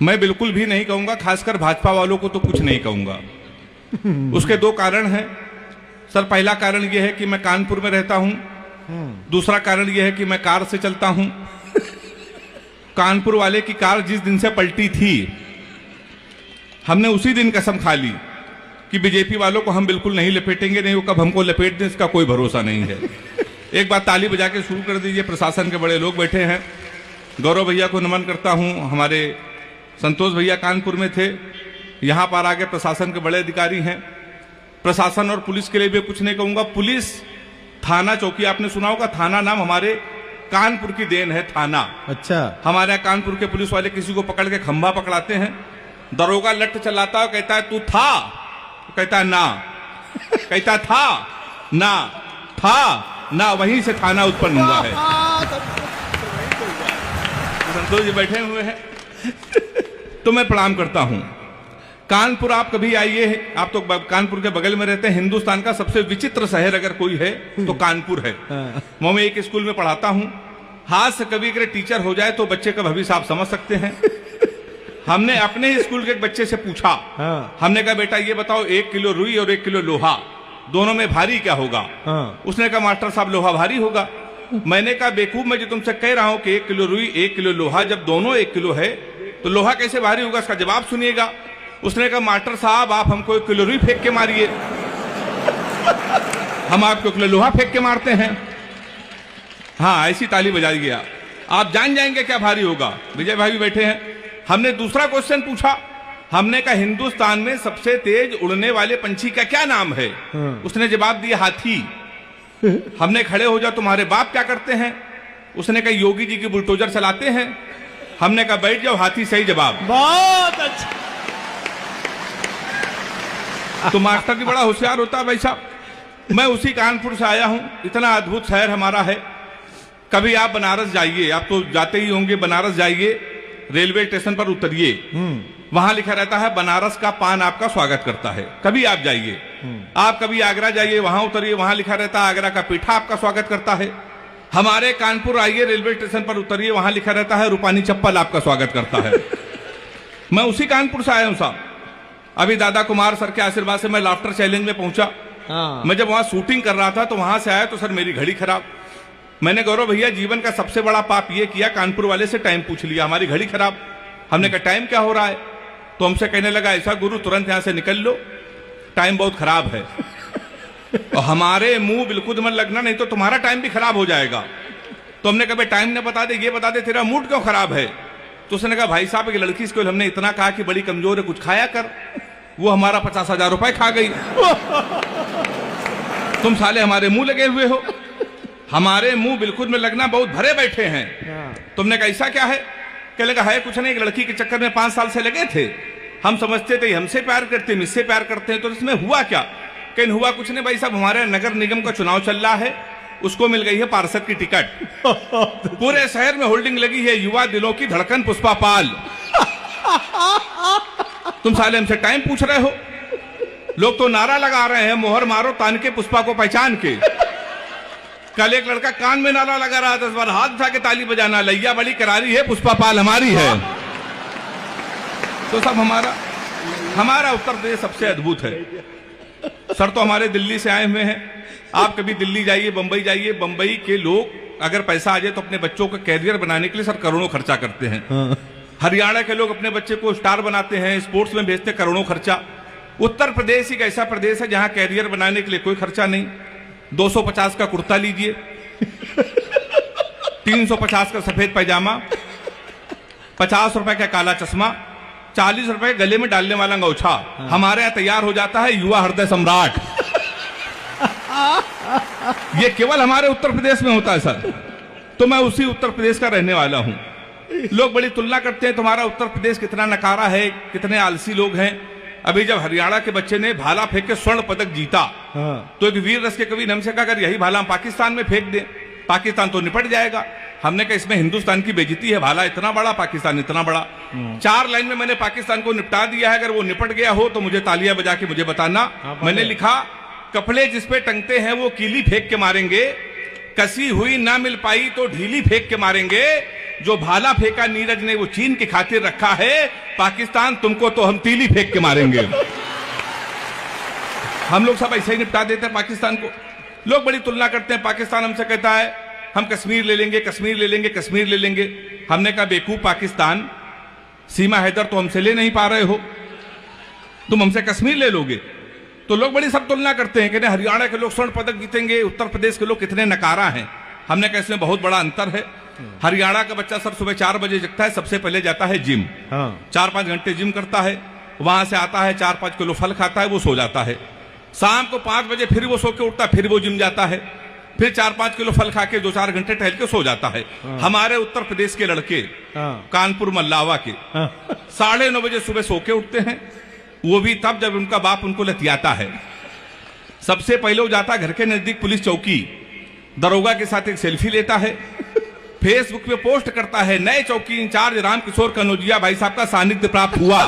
मैं बिल्कुल भी नहीं कहूंगा, खासकर भाजपा वालों को तो कुछ नहीं कहूंगा। उसके दो कारण हैं सर। पहला कारण यह है कि मैं कानपुर में रहता हूं। दूसरा कारण यह है कि मैं कार से चलता हूं। कानपुर वाले की कार जिस दिन से पलटी थी, हमने उसी दिन कसम खा ली कि बीजेपी वालों को हम बिल्कुल नहीं लपेटेंगे, नहीं वो कब हमको लपेट दें इसका कोई भरोसा नहीं है। एक बात ताली बजा के शुरू कर दीजिए। प्रशासन के बड़े लोग बैठे हैं। गौरव भैया को नमन करता हूं। हमारे संतोष भैया कानपुर में थे, यहां पर आगे प्रशासन के बड़े अधिकारी हैं। प्रशासन और पुलिस के लिए भी कुछ नहीं कहूंगा। पुलिस थाना चौकी, आपने सुना होगा, थाना नाम हमारे कानपुर की देन है। थाना, अच्छा, हमारे यहाँ कानपुर के पुलिस वाले किसी को पकड़ के खंभा पकड़ाते हैं, दरोगा लट चलाता है, कहता है तू था, कहता है ना, कहता था ना, था ना, वहीं से थाना उत्पन्न हुआ है। संतोष जी बैठे हुए हैं तो मैं प्रणाम करता हूं। कानपुर आप कभी आइए, आप तो कानपुर के बगल में रहते हैं। हिंदुस्तान का सबसे विचित्र शहर अगर कोई है तो कानपुर है। मैं एक स्कूल में पढ़ाता हूं। हाथ से कभी अगर टीचर हो जाए तो बच्चे का भविष्य आप समझ सकते हैं। हमने अपने ही स्कूल के एक बच्चे से पूछा, हमने कहा बेटा ये बताओ 1 किलो रुई और 1 किलो लोहा, दोनों में भारी क्या होगा? उसने कहा मास्टर साहब लोहा भारी होगा। मैंने कहा बेवकूफ, मैं जो तुमसे कह रहा हूं कि 1 किलो रुई 1 किलो लोहा, जब दोनों 1 किलो है तो लोहा कैसे भारी होगा? इसका जवाब सुनिएगा। उसने कहा मास्टर साहब आप हमको 1 किलो रुई फेंक के मारिए, हम आपको 1 किलो लोहा फेंक के मारते हैं। हाँ, ऐसी ताली बजाई गया, आप जान जाएंगे क्या भारी होगा। विजय भाई भी बैठे हैं। हमने दूसरा क्वेश्चन पूछा, हमने कहा हिंदुस्तान में सबसे तेज उड़ने वाले पंछी का क्या नाम है? उसने जवाब दिया हाथी। हमने खड़े हो जाओ तुम्हारे बाप क्या करते हैं? उसने कहा योगी जी की बुलडोजर चलाते हैं। हमने कहा बैठ जाओ, हाथी सही जवाब। बहुत अच्छा। तो मास्टर जी बड़ा होशियार होता है भाई साहब। मैं उसी कानपुर से आया हूं। इतना अद्भुत शहर हमारा है। कभी आप बनारस जाइए, आप तो जाते ही होंगे, बनारस जाइए, रेलवे स्टेशन पर उतरिए, वहां लिखा रहता है बनारस का पान आपका स्वागत करता है। कभी आप जाइए, आप कभी आगरा जाइए, वहां उतरिए, वहां लिखा रहता है आगरा का पीठा आपका स्वागत करता है। हमारे कानपुर आइए, रेलवे स्टेशन पर उतरिए, वहां लिखा रहता है रूपानी चप्पल आपका स्वागत करता है। मैं उसी कानपुर से आया हूं साहब। अभी दादा कुमार सर के आशीर्वाद से मैं लाफ्टर चैलेंज में पहुंचा। मैं जब वहां शूटिंग कर रहा था तो वहां से आया तो सर मेरी घड़ी खराब। मैंने गौरव भैया जीवन का सबसे बड़ा पाप ये किया, कानपुर वाले से टाइम पूछ लिया, हमारी घड़ी खराब। हमने कहा टाइम क्या हो रहा है? तो हमसे कहने लगा ऐसा गुरु तुरंत यहां से निकल लो, टाइम बहुत खराब है। और हमारे मुंह बिल्कुल मन लगना, नहीं तो तुम्हारा टाइम भी खराब हो जाएगा। तो हमने कहा टाइम न बता दे, ये बता दे तेरा मूड क्यों खराब है? तो उसने कहा भाई साहब एक लड़की से हमने इतना कहा कि बड़ी कमजोर है, कुछ खाया कर, वो हमारा 50,000 रुपए खा गई। तुम साले हमारे मुंह लगे हुए हो, हमारे मुंह बिल्कुल में लगना बहुत भरे बैठे हैं। तुमने कहा ऐसा क्या है? कहने लगा है कुछ नहीं, एक लड़की के चक्कर में 5 साल से लगे थे, हम समझते थे हमसे प्यार करते, मुझसे प्यार करते हैं, तो इसमें हुआ क्या? कहीं हुआ कुछ नहीं भाई साहब, हमारे नगर निगम का चुनाव चल रहा है, उसको मिल गई है पार्षद की टिकट। पूरे शहर में होल्डिंग लगी है युवा दिलों की धड़कन पुष्पा पाल। तुम साले हमसे टाइम पूछ रहे हो? लोग तो नारा लगा रहे हैं मोहर मारो तान के पुष्पा को पहचान के। कल एक लड़का कान में नारा लगा रहा था, इस बार हाथ उठा के ताली बजाना, लैया बड़ी करारी है, पुष्पा पाल हमारी है। तो सब हमारा उत्तर प्रदेश सबसे अद्भुत है। सर तो हमारे दिल्ली से आए हुए हैं। आप कभी दिल्ली जाइए, बंबई जाइए, बंबई के लोग अगर पैसा आ जाए तो अपने बच्चों का कैरियर बनाने के लिए सर करोड़ों खर्चा करते हैं। हरियाणा के लोग अपने बच्चे को स्टार बनाते हैं, स्पोर्ट्स में भेजते, करोड़ों खर्चा। उत्तर प्रदेश एक ऐसा प्रदेश है जहां कैरियर बनाने के लिए कोई खर्चा नहीं। 250 का कुर्ता लीजिए, 350 का सफेद पैजामा, 50 रुपए का काला चश्मा, 40 रुपए गले में डालने वाला अंगोछा। हमारे यहाँ तैयार हो जाता है युवा हृदय सम्राट। ये केवल हमारे उत्तर प्रदेश में होता है सर। तो मैं उसी उत्तर प्रदेश का रहने वाला हूं। लोग बड़ी तुलना करते हैं तुम्हारा उत्तर प्रदेश कितना नकारा है, कितने आलसी लोग हैं। अभी जब हरियाणा के बच्चे ने भाला फेंक के स्वर्ण पदक जीता, तो एक वीर रस के कवि ने हमसे कहा अगर यही भाला हम पाकिस्तान में फेंक दें, पाकिस्तान तो निपट जाएगा। हमने कहा इसमें हिंदुस्तान की बेइज्जती है, भाला इतना बड़ा, पाकिस्तान इतना बड़ा। 4 लाइन में मैंने पाकिस्तान को निपटा दिया है। अगर वो निपट गया हो तो मुझे तालियां बजा के मुझे बताना। मैंने लिखा कपड़े जिस पे टंगते हैं वो कीली फेंक के मारेंगे, कसी हुई ना मिल पाई तो ढीली फेंक के मारेंगे, जो भाला फेंका नीरज ने वो चीन की खातिर रखा है। पाकिस्तान तुमको तो हम तीली फेंक के मारेंगे। हम लोग सब ऐसे ही निपटा देते हैं पाकिस्तान को। लोग बड़ी तुलना करते हैं, पाकिस्तान हमसे कहता है हम कश्मीर ले लेंगे, कश्मीर ले लेंगे, कश्मीर ले लेंगे। हमने कहा बेवकूफ पाकिस्तान, सीमा हैदर तो हमसे ले नहीं पा रहे हो, तुम हमसे कश्मीर ले लोगे। तो लोग बड़ी सब तुलना करते हैं कि हरियाणा के लोग स्वर्ण पदक जीतेंगे, उत्तर प्रदेश के लोग कितने नकारा हैं। हमने कहा इसमें बहुत बड़ा अंतर है। हरियाणा का बच्चा सर सुबह 4 बजे जगता है, सबसे पहले जाता है जिम, 4-5 घंटे जिम करता है, वहां से आता है 4-5 किलो फल खाता है, वो सो जाता है। शाम को 5 बजे फिर वो सो के उठता है, फिर वो जिम जाता है, फिर 4-5 किलो फल खा के 2-4 घंटे टहल के सो जाता है। हमारे उत्तर प्रदेश के लड़के कानपुर मल्लावा के 9:30 बजे सुबह सो के उठते हैं, वो भी तब जब उनका बाप उनको लतियाता है। सबसे पहले वो जाता घर के नजदीक पुलिस चौकी, दरोगा के साथ एक सेल्फी लेता है, फेसबुक पे पोस्ट करता है नए चौकी इंचार्ज रामकिशोर कनौजिया भाई साहब का सानिध्य प्राप्त हुआ।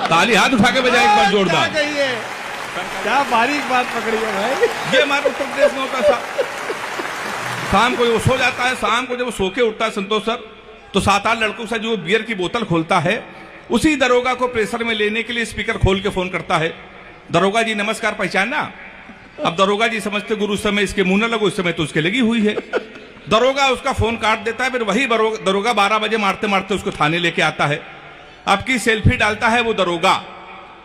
ताली हाथ उठा के बजाय एक बार जोरदार। क्या बारीक बात पकड़ी है भाई। ये हमारे उत्तर प्रदेश में होता था। शाम को वो सो जाता है, शाम को जब वो सो के उठता है संतोष सर, तो 7-8 लड़कों से जो बियर की बोतल खोलता है, उसी दरोगा को प्रेशर में लेने के लिए स्पीकर खोल के फोन करता है, दरोगा जी नमस्कार, पहचाना। अब दरोगा जी समझते गुरु, उस समय इसके मुंह न लगो, इस समय तो उसके लगी हुई है। दरोगा उसका फोन काट देता है, फिर वही दरोगा 12 बजे मारते मारते उसको थाने लेके आता है। अब की सेल्फी डालता है वो दरोगा,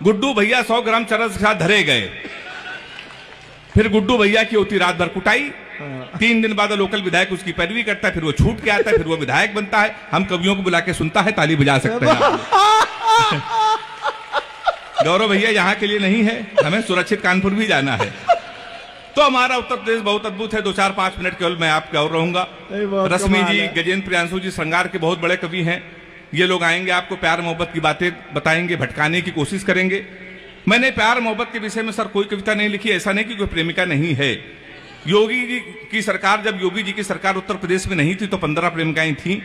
गुड्डू भैया 100 ग्राम चरस के साथ धरे गए। फिर गुड्डू भैया की होती रात भर कुटाई। 3 दिन बाद लोकल विधायक उसकी पैरवी करता है, फिर वो छूट के आता है, फिर वो विधायक बनता है। हम कवियों को बुला के सुनता है, ताली बजा सकते हैं। गौरव भैया यहाँ के लिए नहीं है, हमें सुरक्षित कानपुर भी जाना है। तो हमारा उत्तर प्रदेश बहुत अद्भुत है। 2-4-5 मिनट केवल मैं आपके और रहूंगा। रश्मि जी, गजेंद्र प्रियांशु जी श्रृंगार के बहुत बड़े कवि हैं। ये लोग आएंगे, आपको प्यार मोहब्बत की बातें बताएंगे, भटकाने की कोशिश करेंगे। मैंने प्यार मोहब्बत के विषय में सर कोई कविता नहीं लिखी, ऐसा नहीं कि कोई प्रेमिका नहीं है। योगी जी की सरकार, जब योगी जी की सरकार उत्तर प्रदेश में नहीं थी तो 15 प्रेमिकाएं थी।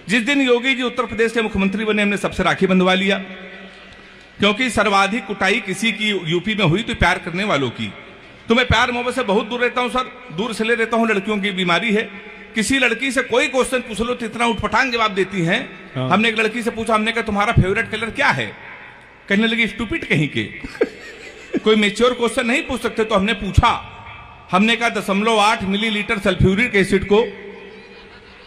जिस दिन योगी जी उत्तर प्रदेश के मुख्यमंत्री बने, हमने सबसे राखी बंधवा लिया, क्योंकि सर्वाधिक कुटाई किसी की यूपी में हुई तो प्यार करने वालों की। तो मैं प्यार मोहब्बत से बहुत दूर रहता हूं सर, दूर से ले रहता हूं। लड़कियों की बीमारी है, किसी लड़की से कोई क्वेश्चन पूछ लो तो इतना उठपटांग जवाब देती हैं। हमने एक लड़की से पूछा, हमने कहा तुम्हारा फेवरेट कलर क्या है? कहने लगी स्टूपिड कहीं के। कोई मेच्योर क्वेश्चन नहीं पूछ सकते। तो हमने पूछा, हमने कहा 0.8 मिलीलीटर सल्फ्यूरिक एसिड को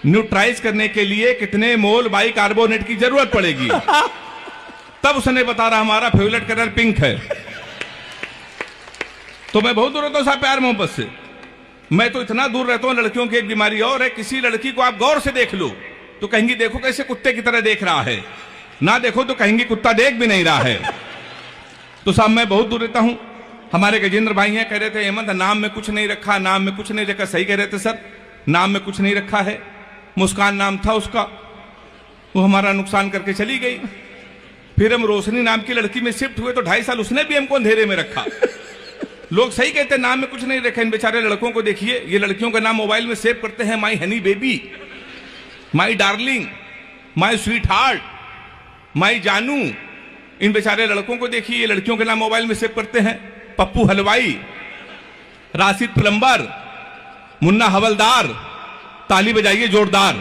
न्यूट्राइज करने के लिए कितने मोल बाइकार्बोनेट की जरूरत पड़ेगी? तब उसने बता रहा हमारा फेवरेट कलर पिंक है। तो मैं बहुत दूर रहता हूं साहब प्यार मोहब्बत से। मैं तो इतना दूर रहता हूं, लड़कियों की एक बीमारी और है, किसी लड़की को आप गौर से देख लो तो कहेंगी देखो कैसे कुत्ते की तरह देख रहा है, ना देखो तो कहेंगी कुत्ता देख भी नहीं रहा है। तो साहब मैं बहुत दूर रहता हूं। हमारे गजेंद्र भाई हैं, कह रहे थे हेमंत नाम में कुछ नहीं रखा, नाम में कुछ नहीं रखा। सही कह रहे थे सर, नाम में कुछ नहीं रखा है। मुस्कान नाम था उसका, वो हमारा नुकसान करके चली गई। फिर हम रोशनी नाम की लड़की में शिफ्ट हुए तो 2.5 साल उसने भी हमको अंधेरे में रखा। लोग सही कहते हैं नाम में कुछ नहीं रखा। इन बेचारे लड़कों को देखिए, ये लड़कियों का नाम मोबाइल में सेव करते हैं, my honey baby, my darling, my sweetheart, my जानू। इन बेचारे लड़कों को देखिए, ये लड़कियों के नाम मोबाइल में सेव करते हैं। पप्पू हलवाई, राशिद प्लम्बर, मुन्ना हवलदार। ताली बजाइए जोरदार।